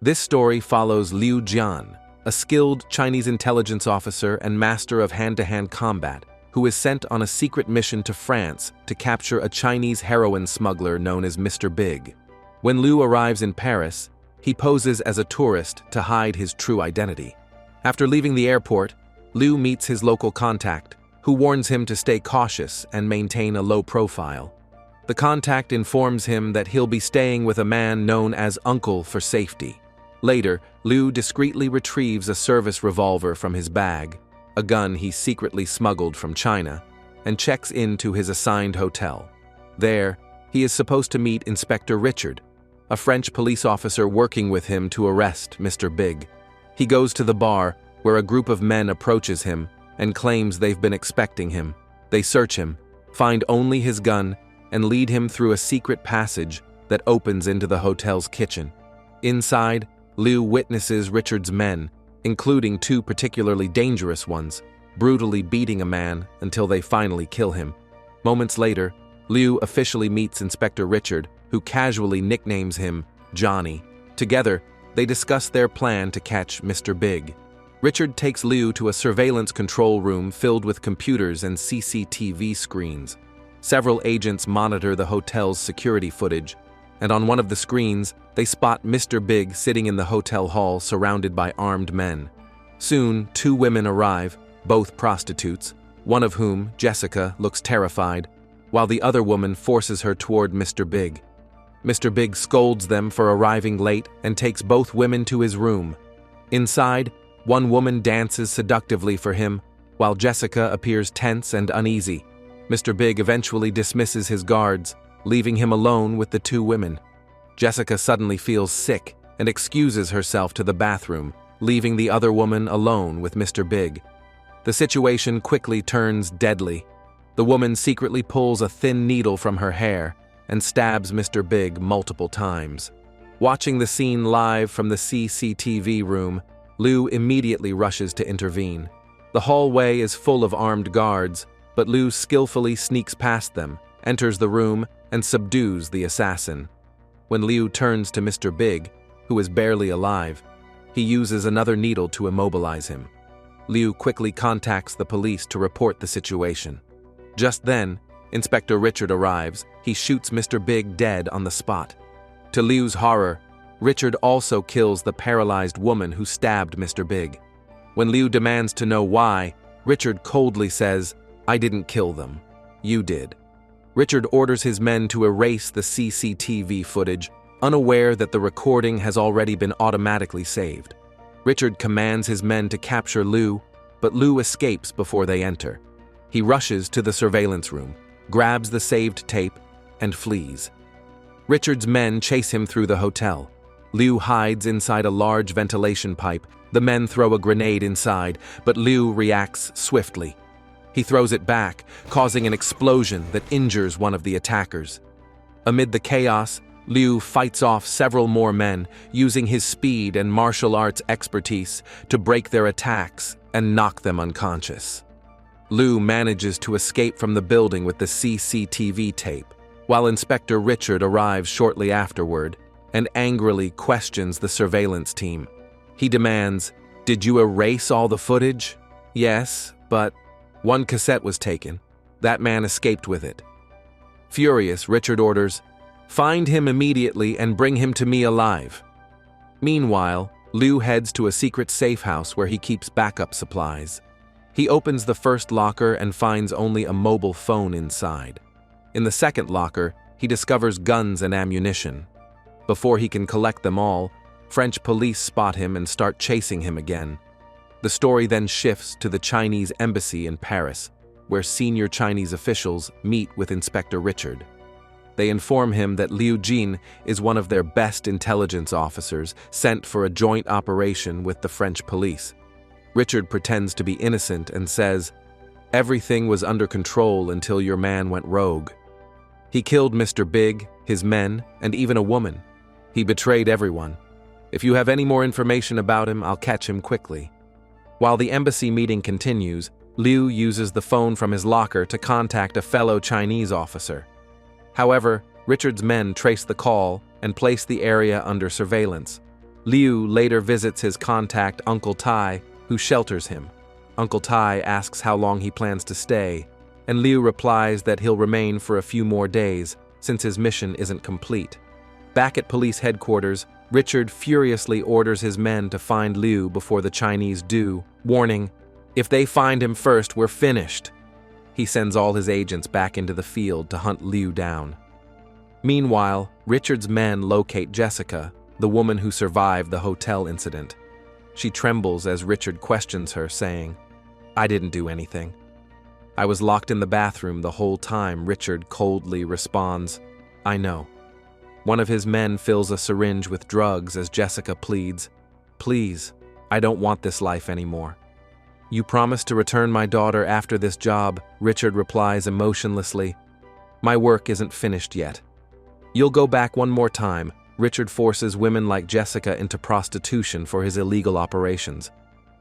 This story follows Liu Jian, a skilled Chinese intelligence officer and master of hand-to-hand combat, who is sent on a secret mission to France to capture a Chinese heroin smuggler known as Mr. Big. When Liu arrives in Paris, he poses as a tourist to hide his true identity. After leaving the airport, Liu meets his local contact, who warns him to stay cautious and maintain a low profile. The contact informs him that he'll be staying with a man known as Uncle for safety. Later, Liu discreetly retrieves a service revolver from his bag, a gun he secretly smuggled from China, and checks into his assigned hotel. There, he is supposed to meet Inspector Richard, a French police officer working with him to arrest Mr. Big. He goes to the bar, where a group of men approaches him and claims they've been expecting him. They search him, find only his gun, and lead him through a secret passage that opens into the hotel's kitchen. Inside, Liu witnesses Richard's men, including two particularly dangerous ones, brutally beating a man until they finally kill him. Moments later, Liu officially meets Inspector Richard, who casually nicknames him Johnny. Together, they discuss their plan to catch Mr. Big. Richard takes Liu to a surveillance control room filled with computers and CCTV screens. Several agents monitor the hotel's security footage, and on one of the screens, they spot Mr. Big sitting in the hotel hall surrounded by armed men. Soon, two women arrive, both prostitutes, one of whom, Jessica, looks terrified, while the other woman forces her toward Mr. Big. Mr. Big scolds them for arriving late and takes both women to his room. Inside, one woman dances seductively for him, while Jessica appears tense and uneasy. Mr. Big eventually dismisses his guards, leaving him alone with the two women. Jessica suddenly feels sick and excuses herself to the bathroom, leaving the other woman alone with Mr. Big. The situation quickly turns deadly. The woman secretly pulls a thin needle from her hair and stabs Mr. Big multiple times. Watching the scene live from the CCTV room, Liu immediately rushes to intervene. The hallway is full of armed guards, but Liu skillfully sneaks past them, enters the room, and subdues the assassin. When Liu turns to Mr. Big, who is barely alive, he uses another needle to immobilize him. Liu quickly contacts the police to report the situation. Just then, Inspector Richard arrives. He shoots Mr. Big dead on the spot. To Liu's horror, Richard also kills the paralyzed woman who stabbed Mr. Big. When Liu demands to know why, Richard coldly says, "I didn't kill them. You did." Richard orders his men to erase the CCTV footage, unaware that the recording has already been automatically saved. Richard commands his men to capture Liu, but Liu escapes before they enter. He rushes to the surveillance room, grabs the saved tape, and flees. Richard's men chase him through the hotel. Liu hides inside a large ventilation pipe. The men throw a grenade inside, but Liu reacts swiftly. He throws it back, causing an explosion that injures one of the attackers. Amid the chaos, Liu fights off several more men, using his speed and martial arts expertise to break their attacks and knock them unconscious. Liu manages to escape from the building with the CCTV tape, while Inspector Richard arrives shortly afterward and angrily questions the surveillance team. He demands, "Did you erase all the footage?" "Yes, but one cassette was taken. That man escaped with it." Furious, Richard orders, "Find him immediately and bring him to me alive." Meanwhile, Liu heads to a secret safe house where he keeps backup supplies. He opens the first locker and finds only a mobile phone inside. In the second locker, he discovers guns and ammunition. Before he can collect them all, French police spot him and start chasing him again. The story then shifts to the Chinese embassy in Paris, where senior Chinese officials meet with Inspector Richard. They inform him that Liu Jin is one of their best intelligence officers sent for a joint operation with the French police. Richard pretends to be innocent and says, "Everything was under control until your man went rogue. He killed Mr. Big, his men, and even a woman. He betrayed everyone. If you have any more information about him, I'll catch him quickly." While the embassy meeting continues, Liu uses the phone from his locker to contact a fellow Chinese officer. However, Richard's men trace the call and place the area under surveillance. Liu later visits his contact Uncle Tai, who shelters him. Uncle Tai asks how long he plans to stay, and Liu replies that he'll remain for a few more days since his mission isn't complete. Back at police headquarters, Richard furiously orders his men to find Liu before the Chinese do, warning, "If they find him first, we're finished." He sends all his agents back into the field to hunt Liu down. Meanwhile, Richard's men locate Jessica, the woman who survived the hotel incident. She trembles as Richard questions her, saying, "I didn't do anything. I was locked in the bathroom the whole time." Richard coldly responds, "I know." One of his men fills a syringe with drugs as Jessica pleads, "Please, I don't want this life anymore." "You promised to return my daughter after this job," Richard replies emotionlessly. "My work isn't finished yet." "You'll go back one more time." Richard forces women like Jessica into prostitution for his illegal operations.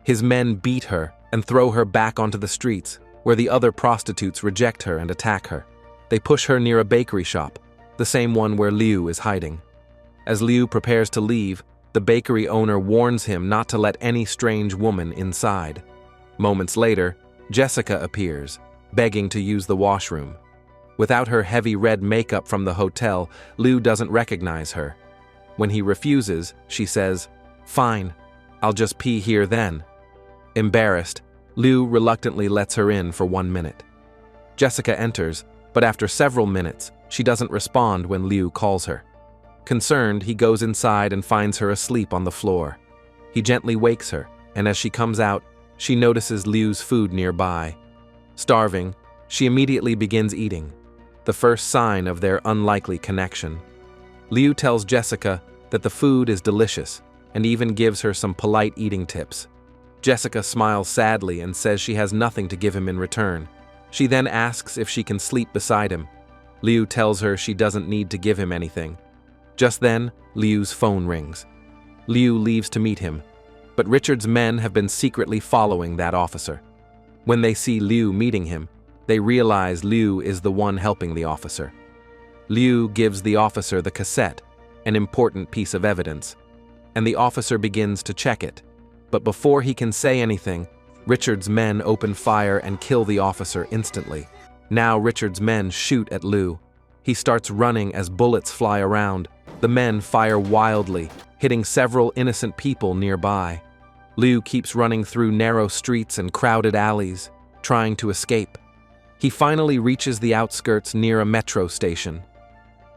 His men beat her and throw her back onto the streets, where the other prostitutes reject her and attack her. They push her near a bakery shop, the same one where Liu is hiding. As Liu prepares to leave, the bakery owner warns him not to let any strange woman inside. Moments later, Jessica appears, begging to use the washroom. Without her heavy red makeup from the hotel, Liu doesn't recognize her. When he refuses, she says, "Fine, I'll just pee here then." Embarrassed, Liu reluctantly lets her in for 1 minute. Jessica enters, but after several minutes, she doesn't respond when Liu calls her. Concerned, he goes inside and finds her asleep on the floor. He gently wakes her, and as she comes out, she notices Liu's food nearby. Starving, she immediately begins eating, the first sign of their unlikely connection. Liu tells Jessica that the food is delicious and even gives her some polite eating tips. Jessica smiles sadly and says she has nothing to give him in return. She then asks if she can sleep beside him. Liu tells her she doesn't need to give him anything. Just then, Liu's phone rings. Liu leaves to meet him, but Richard's men have been secretly following that officer. When they see Liu meeting him, they realize Liu is the one helping the officer. Liu gives the officer the cassette, an important piece of evidence, and the officer begins to check it. But before he can say anything, Richard's men open fire and kill the officer instantly. Now Richard's men shoot at Liu. He starts running as bullets fly around. The men fire wildly, hitting several innocent people nearby. Liu keeps running through narrow streets and crowded alleys, trying to escape. He finally reaches the outskirts near a metro station.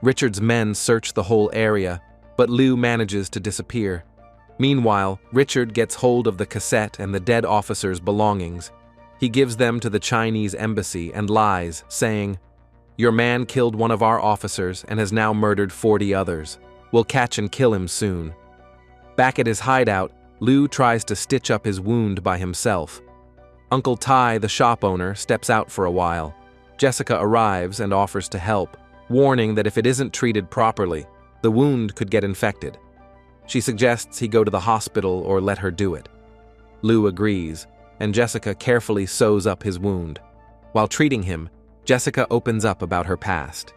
Richard's men search the whole area, but Liu manages to disappear. Meanwhile, Richard gets hold of the cassette and the dead officer's belongings. He gives them to the Chinese embassy and lies, saying, "Your man killed one of our officers and has now murdered 40 others. We'll catch and kill him soon." Back at his hideout, Liu tries to stitch up his wound by himself. Uncle Tai, the shop owner, steps out for a while. Jessica arrives and offers to help, warning that if it isn't treated properly, the wound could get infected. She suggests he go to the hospital or let her do it. Liu agrees, and Jessica carefully sews up his wound. While treating him, Jessica opens up about her past.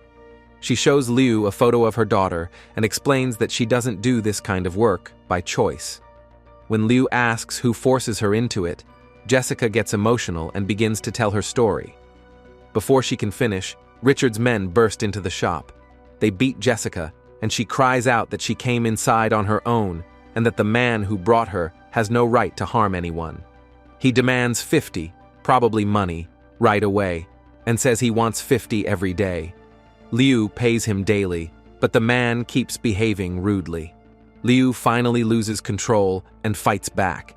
She shows Liu a photo of her daughter and explains that she doesn't do this kind of work by choice. When Liu asks who forces her into it, Jessica gets emotional and begins to tell her story. Before she can finish, Richard's men burst into the shop. They beat Jessica, and she cries out that she came inside on her own and that the man who brought her has no right to harm anyone. He demands 50, probably money, right away, and says he wants 50 every day. Liu pays him daily, but the man keeps behaving rudely. Liu finally loses control and fights back.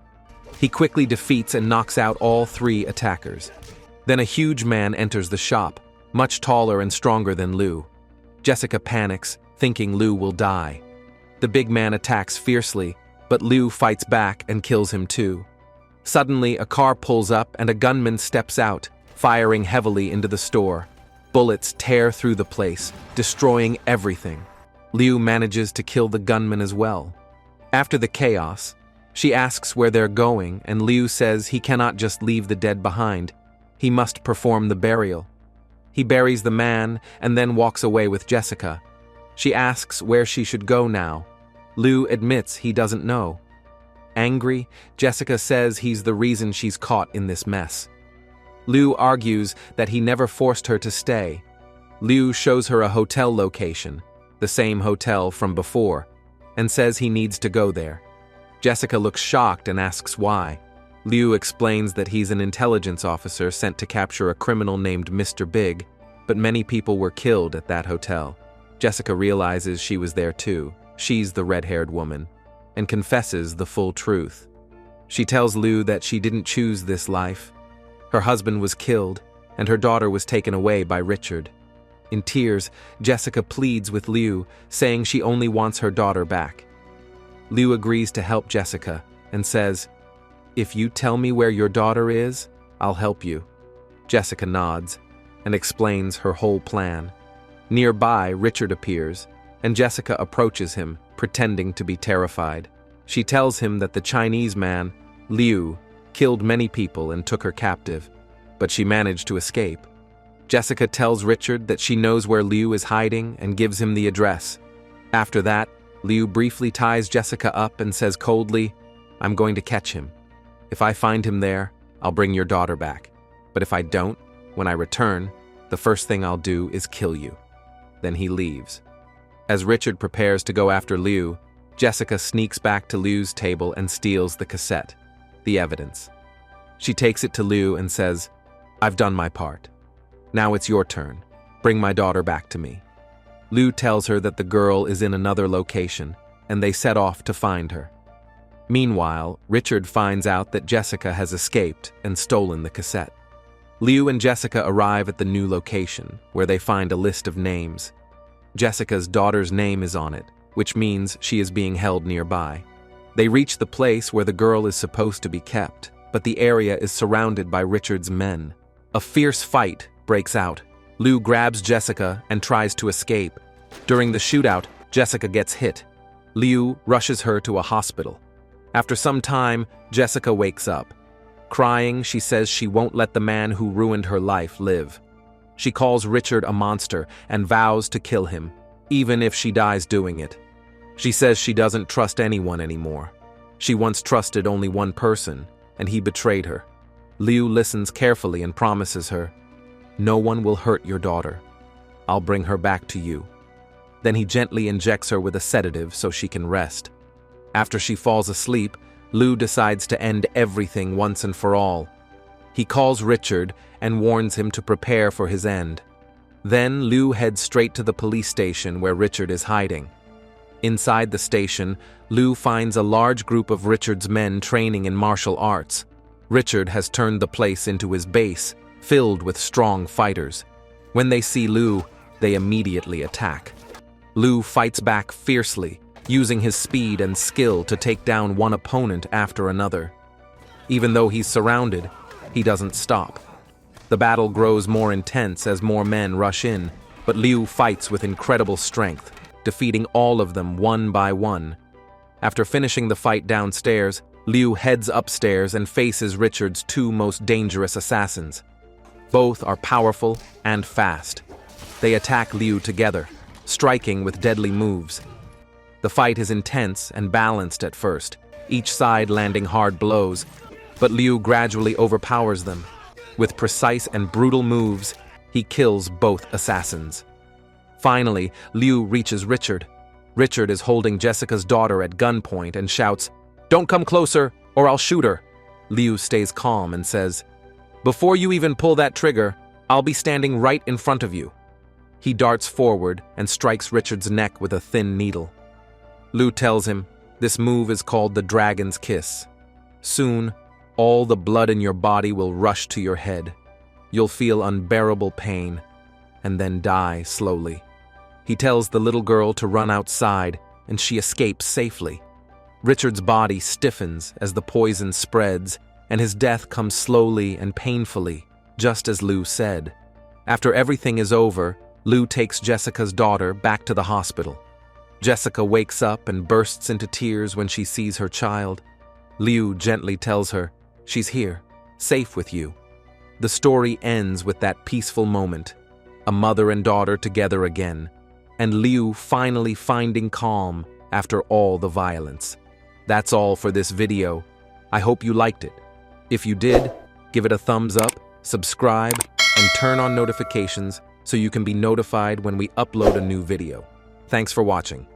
He quickly defeats and knocks out all 3 attackers. Then a huge man enters the shop, much taller and stronger than Liu. Jessica panics, thinking Liu will die. The big man attacks fiercely, but Liu fights back and kills him too. Suddenly, a car pulls up and a gunman steps out, firing heavily into the store. Bullets tear through the place, destroying everything. Liu manages to kill the gunman as well. After the chaos, she asks where they're going, and Liu says he cannot just leave the dead behind. He must perform the burial. He buries the man and then walks away with Jessica. She asks where she should go now. Liu admits he doesn't know. Angry, Jessica says he's the reason she's caught in this mess. Liu argues that he never forced her to stay. Liu shows her a hotel location, the same hotel from before, and says he needs to go there. Jessica looks shocked and asks why. Liu explains that he's an intelligence officer sent to capture a criminal named Mr. Big, but many people were killed at that hotel. Jessica realizes she was there too. She's the red-haired woman, and confesses the full truth. She tells Liu that she didn't choose this life. Her husband was killed, and her daughter was taken away by Richard. In tears, Jessica pleads with Liu, saying she only wants her daughter back. Liu agrees to help Jessica and says, "If you tell me where your daughter is, I'll help you." Jessica nods and explains her whole plan. Nearby, Richard appears, and Jessica approaches him, pretending to be terrified. She tells him that the Chinese man, Liu, killed many people and took her captive, but she managed to escape. Jessica tells Richard that she knows where Liu is hiding and gives him the address. After that, Liu briefly ties Jessica up and says coldly, "I'm going to catch him. If I find him there, I'll bring your daughter back. But if I don't, when I return, the first thing I'll do is kill you." Then he leaves. As Richard prepares to go after Liu, Jessica sneaks back to Liu's table and steals the cassette, the evidence. She takes it to Liu and says, "I've done my part. Now it's your turn. Bring my daughter back to me." Liu tells her that the girl is in another location, and they set off to find her. Meanwhile, Richard finds out that Jessica has escaped and stolen the cassette. Liu and Jessica arrive at the new location, where they find a list of names. Jessica's daughter's name is on it, which means she is being held nearby. They reach the place where the girl is supposed to be kept, but the area is surrounded by Richard's men. A fierce fight breaks out. Liu grabs Jessica and tries to escape. During the shootout, Jessica gets hit. Liu rushes her to a hospital. After some time, Jessica wakes up. Crying, she says she won't let the man who ruined her life live. She calls Richard a monster and vows to kill him, even if she dies doing it. She says she doesn't trust anyone anymore. She once trusted only one person, and he betrayed her. Liu listens carefully and promises her, "No one will hurt your daughter. I'll bring her back to you." Then he gently injects her with a sedative so she can rest. After she falls asleep, Liu decides to end everything once and for all. He calls Richard and warns him to prepare for his end. Then Liu heads straight to the police station where Richard is hiding. Inside the station, Liu finds a large group of Richard's men training in martial arts. Richard has turned the place into his base, filled with strong fighters. When they see Liu, they immediately attack. Liu fights back fiercely, using his speed and skill to take down one opponent after another. Even though he's surrounded, he doesn't stop. The battle grows more intense as more men rush in, but Liu fights with incredible strength, defeating all of them one by one. After finishing the fight downstairs, Liu heads upstairs and faces Richard's two most dangerous assassins. Both are powerful and fast. They attack Liu together, striking with deadly moves. The fight is intense and balanced at first, each side landing hard blows, but Liu gradually overpowers them. With precise and brutal moves, he kills both assassins. Finally, Liu reaches Richard. Richard is holding Jessica's daughter at gunpoint and shouts, "Don't come closer, or I'll shoot her." Liu stays calm and says, "Before you even pull that trigger, I'll be standing right in front of you." He darts forward and strikes Richard's neck with a thin needle. Liu tells him, "This move is called the Dragon's Kiss. Soon, all the blood in your body will rush to your head. You'll feel unbearable pain, and then die slowly." He tells the little girl to run outside, and she escapes safely. Richard's body stiffens as the poison spreads, and his death comes slowly and painfully, just as Liu said. After everything is over, Liu takes Jessica's daughter back to the hospital. Jessica wakes up and bursts into tears when she sees her child. Liu gently tells her, "She's here, safe with you." The story ends with that peaceful moment, a mother and daughter together again, and Liu finally finding calm after all the violence. That's all for this video. I hope you liked it. If you did, give it a thumbs up, subscribe, and turn on notifications so you can be notified when we upload a new video. Thanks for watching.